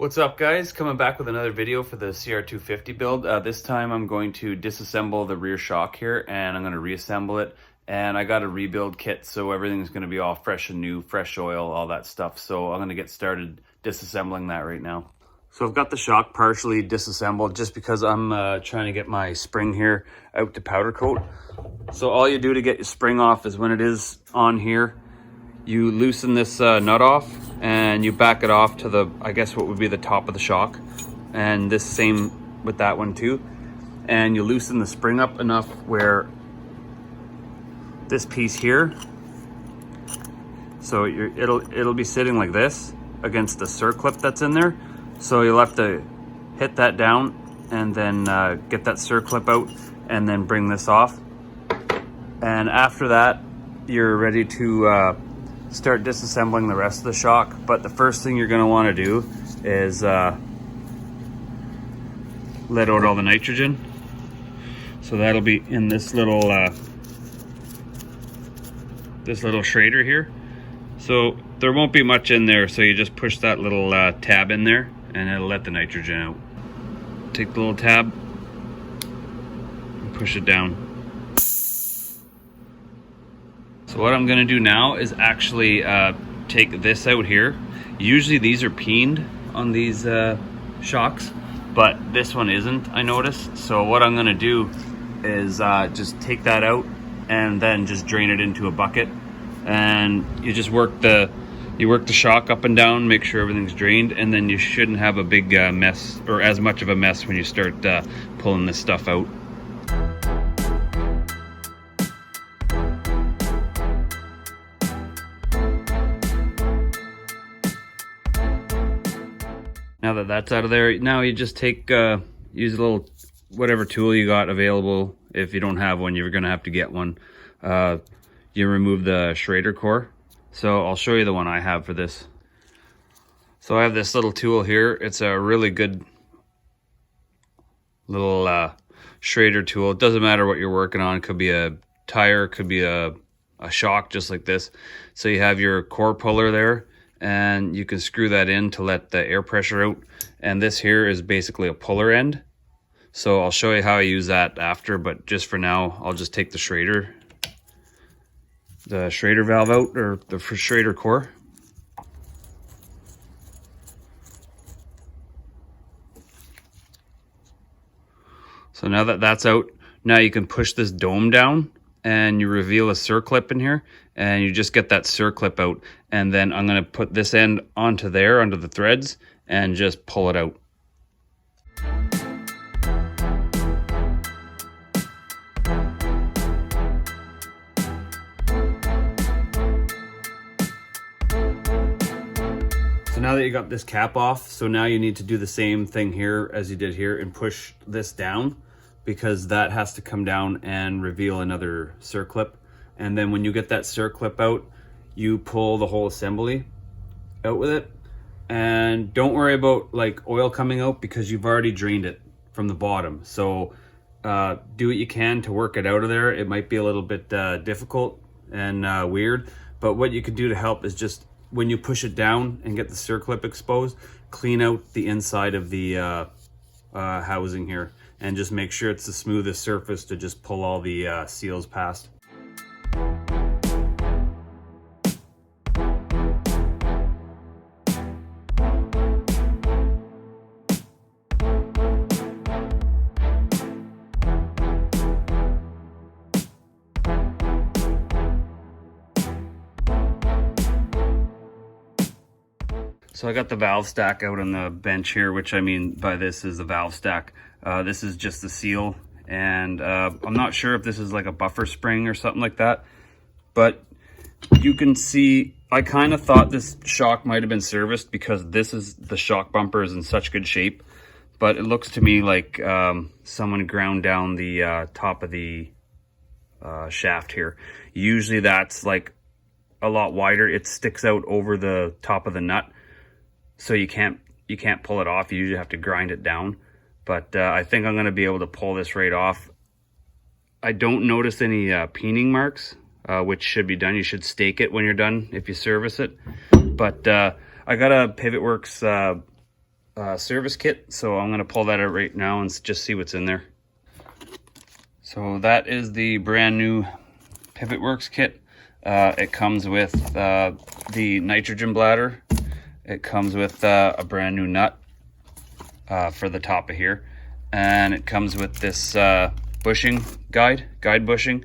What's up, guys? Coming back with another video for the CR250 build. This time I'm going to disassemble the rear shock here and I'm going to reassemble it. And I got a rebuild kit, so everything's going to be all fresh and new, fresh oil, all that stuff. So I'm going to get started disassembling that right now. So I've got the shock partially disassembled just because I'm trying to get my spring here out to powder coat. So all you do to get your spring off is when it is on here, you loosen this nut off and you back it off to the, I guess what would be the top of the shock. And this same with that one too. And you loosen the spring up enough where this piece here, so it'll be sitting like this against the circlip that's in there. So you'll have to hit that down and then get that circlip out and then bring this off. And after that, you're ready to start disassembling the rest of the shock. But the first thing you're going to want to do is let out all the nitrogen. So that'll be in this little Schrader here. So there won't be much in there, so you just push that little tab in there and it'll let the nitrogen out. Take the little tab and push it down. So what I'm gonna do now is actually take this out here. Usually these are peened on these shocks, but this one isn't, I noticed. So what I'm gonna do is just take that out and then just drain it into a bucket. And you just work the shock up and down, make sure everything's drained, and then you shouldn't have a big mess, or as much of a mess when you start pulling this stuff out. Now that that's out of there, now you just take, use a little, whatever tool you got available. If you don't have one, you're gonna have to get one. You remove the Schrader core. So I'll show you the one I have for this. So I have this little tool here. It's a really good little Schrader tool. It doesn't matter what you're working on. It could be a tire, could be a shock, just like this. So you have your core puller there, and you can screw that in to let the air pressure out. And this here is basically a puller end. So I'll show you how I use that after, but just for now, I'll just take the Schrader valve out, or the Schrader core. So now that that's out, now you can push this dome down and you reveal a circlip in here, and you just get that circlip out. And then I'm going to put this end onto there, under the threads, and just pull it out. So now that you got this cap off, so now you need to do the same thing here as you did here and push this down, because that has to come down and reveal another circlip. And then when you get that circlip out, you pull the whole assembly out with it. And don't worry about like oil coming out, because you've already drained it from the bottom. So do what you can to work it out of there. It might be a little bit difficult and weird, but what you can do to help is just, when you push it down and get the circlip exposed, clean out the inside of the housing here, and just make sure it's the smoothest surface to just pull all the seals past. So I got the valve stack out on the bench here, which I mean by this is the valve stack. This is just the seal, and I'm not sure if this is like a buffer spring or something like that, but you can see, I kind of thought this shock might have been serviced, because the shock bumper is in such good shape, but it looks to me like someone ground down the top of the shaft here. Usually that's like a lot wider. It sticks out over the top of the nut. So you can't pull it off. You usually have to grind it down. But I think I'm going to be able to pull this right off. I don't notice any peening marks, which should be done. You should stake it when you're done if you service it. But I got a PivotWorks service kit. So I'm gonna pull that out right now and just see what's in there. So that is the brand new Pivot Works kit. It comes with the nitrogen bladder. It comes with a brand new nut for the top of here. And it comes with this bushing guide bushing.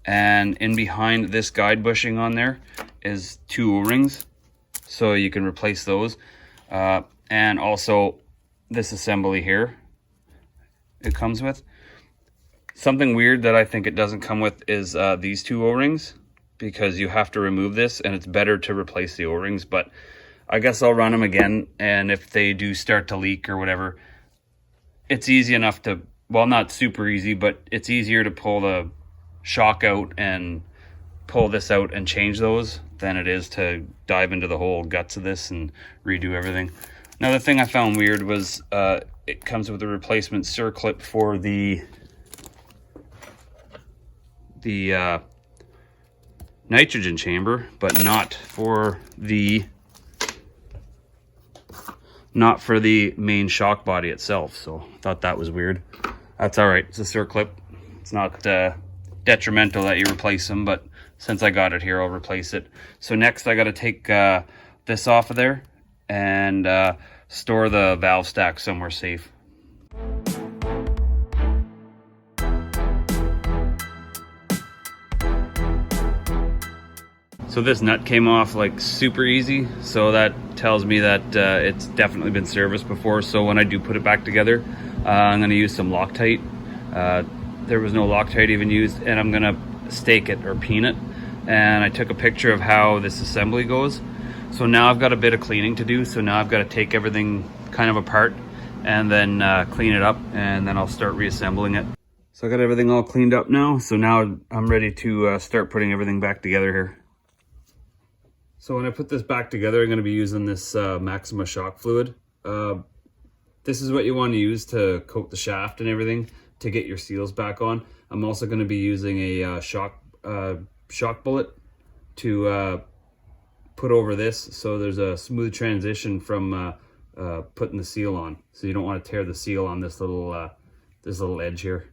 And in behind this guide bushing on there is 2 O-rings. So you can replace those. And also this assembly here it comes with. Something weird that I think it doesn't come with is these 2 O-rings, because you have to remove this and it's better to replace the O-rings. But I guess I'll run them again, and if they do start to leak or whatever, it's easy enough to, well, not super easy, but it's easier to pull the shock out and pull this out and change those than it is to dive into the whole guts of this and redo everything. Another thing I found weird was it comes with a replacement circlip for the nitrogen chamber, but not for the main shock body itself. So I thought that was weird. That's all right, it's a circlip. It's not detrimental that you replace them, but since I got it here, I'll replace it. So next I got to take this off of there and store the valve stack somewhere safe. So this nut came off like super easy, so that tells me that it's definitely been serviced before. So when I do put it back together, I'm going to use some Loctite. There was no Loctite even used, and I'm going to stake it or peen it. And I took a picture of how this assembly goes. So now I've got a bit of cleaning to do. So now I've got to take everything kind of apart and then clean it up, and then I'll start reassembling it. So I got everything all cleaned up now. So now I'm ready to start putting everything back together here. So when I put this back together, I'm going to be using this Maxima shock fluid. This is what you want to use to coat the shaft and everything to get your seals back on. I'm also going to be using a shock bullet to put over this, so there's a smooth transition from putting the seal on. So you don't want to tear the seal on this little edge here.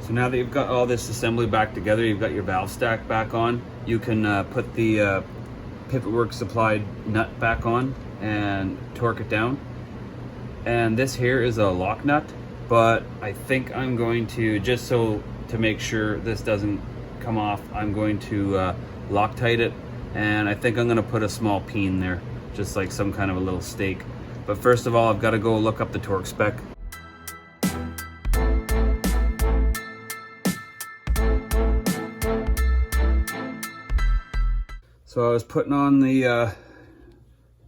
So now that you've got all this assembly back together, you've got your valve stack back on, you can put the Pivot Works supplied nut back on and torque it down. And this here is a lock nut, but I think I'm going to, just so to make sure this doesn't come off, I'm going to Loctite it, and I think I'm going to put a small peen there, just like some kind of a little stake. But first of all, I've got to go look up the torque spec. So I was putting on the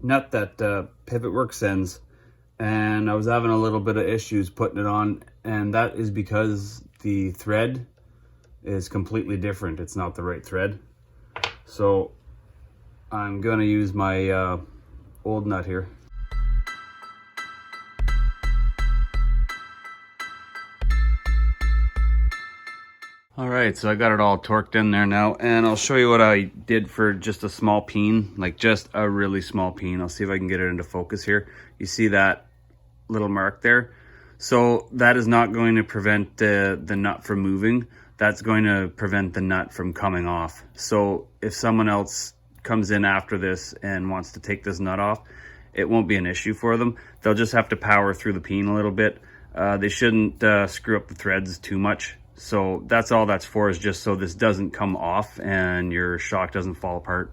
nut that Pivot Works sends, and I was having a little bit of issues putting it on, and that is because the thread is completely different. It's not the right thread. So I'm gonna use my old nut here. All right, so I got it all torqued in there now, and I'll show you what I did for just a small peen, like just a really small peen. I'll see if I can get it into focus here. You see that little mark there? So that is not going to prevent the nut from moving. That's going to prevent the nut from coming off. So if someone else comes in after this and wants to take this nut off, it won't be an issue for them. They'll just have to power through the peen a little bit. They shouldn't screw up the threads too much. So that's all that's for, is just so this doesn't come off and your shock doesn't fall apart.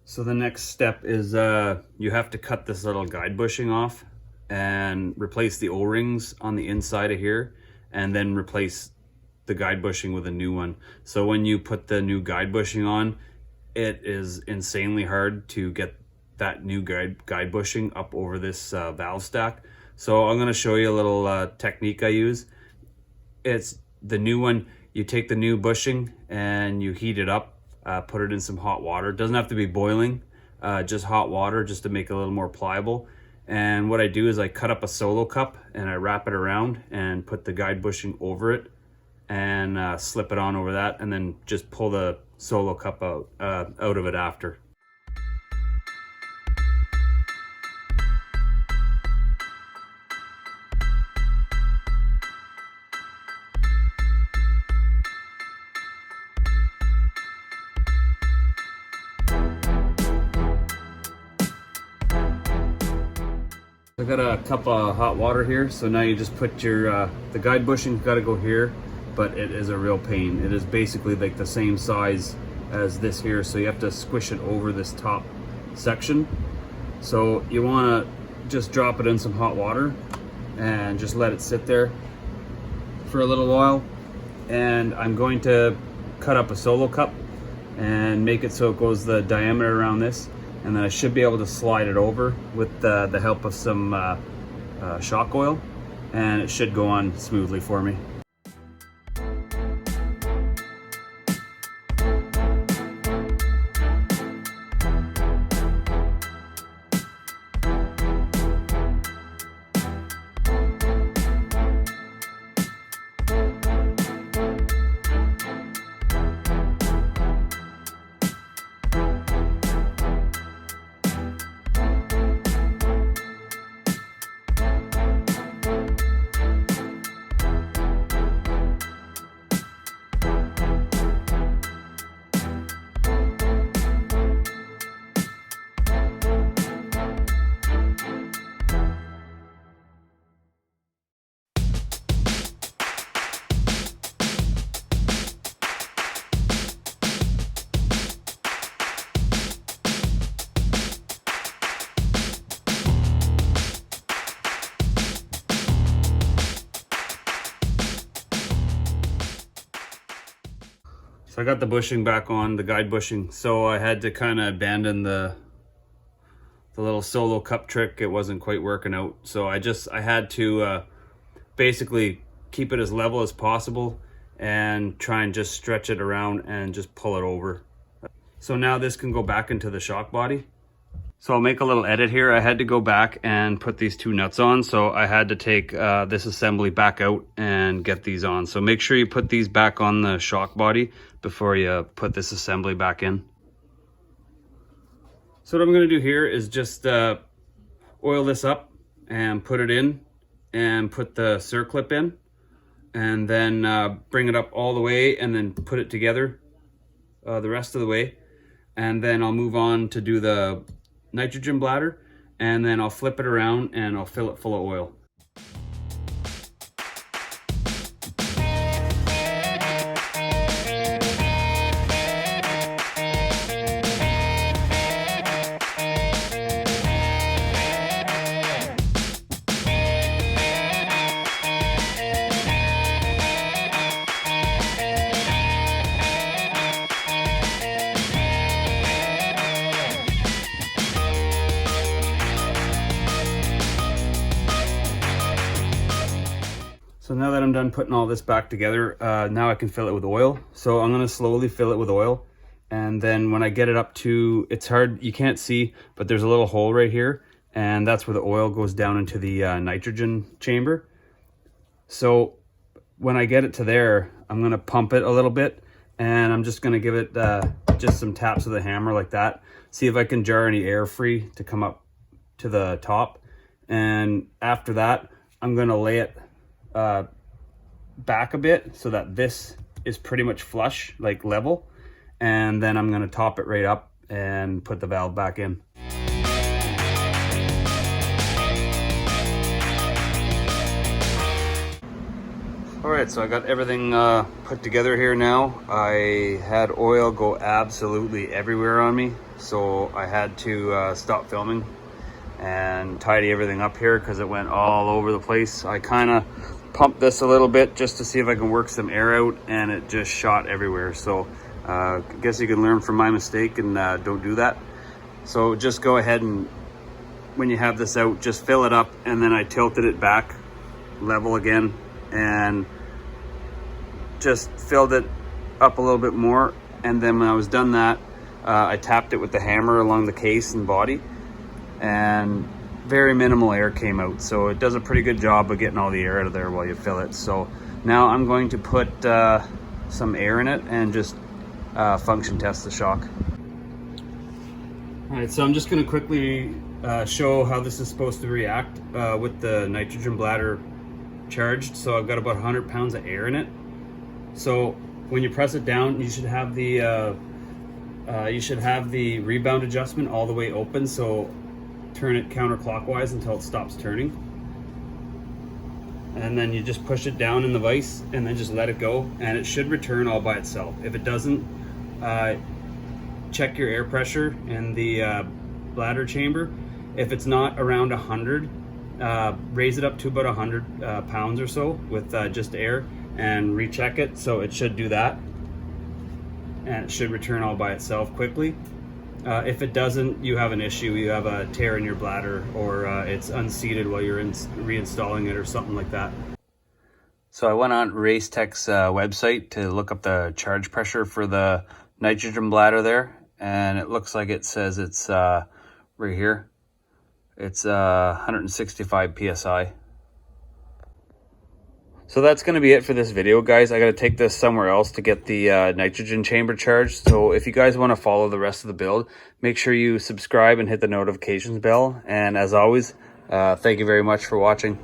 So the next step is you have to cut this little guide bushing off and replace the O-rings on the inside of here, and then replace the guide bushing with a new one. So when you put the new guide bushing on, it is insanely hard to get that new guide bushing up over this valve stack. So I'm going to show you a little technique I use. It's the new one. You take the new bushing and you heat it up, put it in some hot water. It doesn't have to be boiling, just hot water, just to make it a little more pliable. And what I do is I cut up a solo cup and I wrap it around and put the guide bushing over it. and slip it on over that, and then just pull the solo cup out of it after. I got a cup of hot water here, so now you just put your the guide bushing's got to go here, but it is a real pain. It is basically like the same size as this here, so you have to squish it over this top section. So you want to just drop it in some hot water and just let it sit there for a little while. And I'm going to cut up a solo cup and make it so it goes the diameter around this, and then I should be able to slide it over with the help of some shock oil, and it should go on smoothly for me. So I got the bushing back on, the guide bushing, so I had to kind of abandon the little solo cup trick. It wasn't quite working out, so I had to basically keep it as level as possible and try and just stretch it around and just pull it over. So now this can go back into the shock body. So I'll make a little edit here. I had to go back and put these two nuts on, so I had to take this assembly back out and get these on. So make sure you put these back on the shock body before you put this assembly back in. So what I'm going to do here is just oil this up and put it in and put the circlip in, and then bring it up all the way and then put it together the rest of the way. And then I'll move on to do the nitrogen bladder, and then I'll flip it around and I'll fill it full of oil. So now that I'm done putting all this back together, now I can fill it with oil. So I'm gonna slowly fill it with oil. And then when I get it up to, it's hard, you can't see, but there's a little hole right here. And that's where the oil goes down into the nitrogen chamber. So when I get it to there, I'm gonna pump it a little bit. And I'm just gonna give it just some taps with a hammer like that. See if I can jar any air free to come up to the top. And after that, I'm gonna lay it back a bit so that this is pretty much flush, like level, and then I'm going to top it right up and put the valve back in. Alright, so I got everything put together here now. I had oil go absolutely everywhere on me, so I had to stop filming and tidy everything up here because it went all over the place. I kind of pumped this a little bit just to see if I can work some air out, and it just shot everywhere. So I guess you can learn from my mistake and don't do that. So just go ahead and when you have this out, just fill it up, and then I tilted it back level again and just filled it up a little bit more. And then when I was done that, I tapped it with the hammer along the case and body, and very minimal air came out. So it does a pretty good job of getting all the air out of there while you fill it. So Now I'm going to put some air in it and just function test the shock. All right, so I'm just going to quickly show how this is supposed to react with the nitrogen bladder charged. So I've got about 100 pounds of air in it. So when you press it down, you should have the rebound adjustment all the way open. So turn it counterclockwise until it stops turning, and then you just push it down in the vise and then just let it go, and it should return all by itself. If it doesn't, check your air pressure in the bladder chamber. If it's not around 100, raise it up to about 100 pounds or so with just air and recheck it. So it should do that, and it should return all by itself quickly. If it doesn't, you have an issue. You have a tear in your bladder, or it's unseated while you're reinstalling it or something like that. So I went on Racetech's website to look up the charge pressure for the nitrogen bladder there, and it looks like it says it's right here. It's 165 PSI. So that's going to be it for this video, guys. I got to take this somewhere else to get the nitrogen chamber charged. So if you guys want to follow the rest of the build, make sure you subscribe and hit the notifications bell. And as always, thank you very much for watching.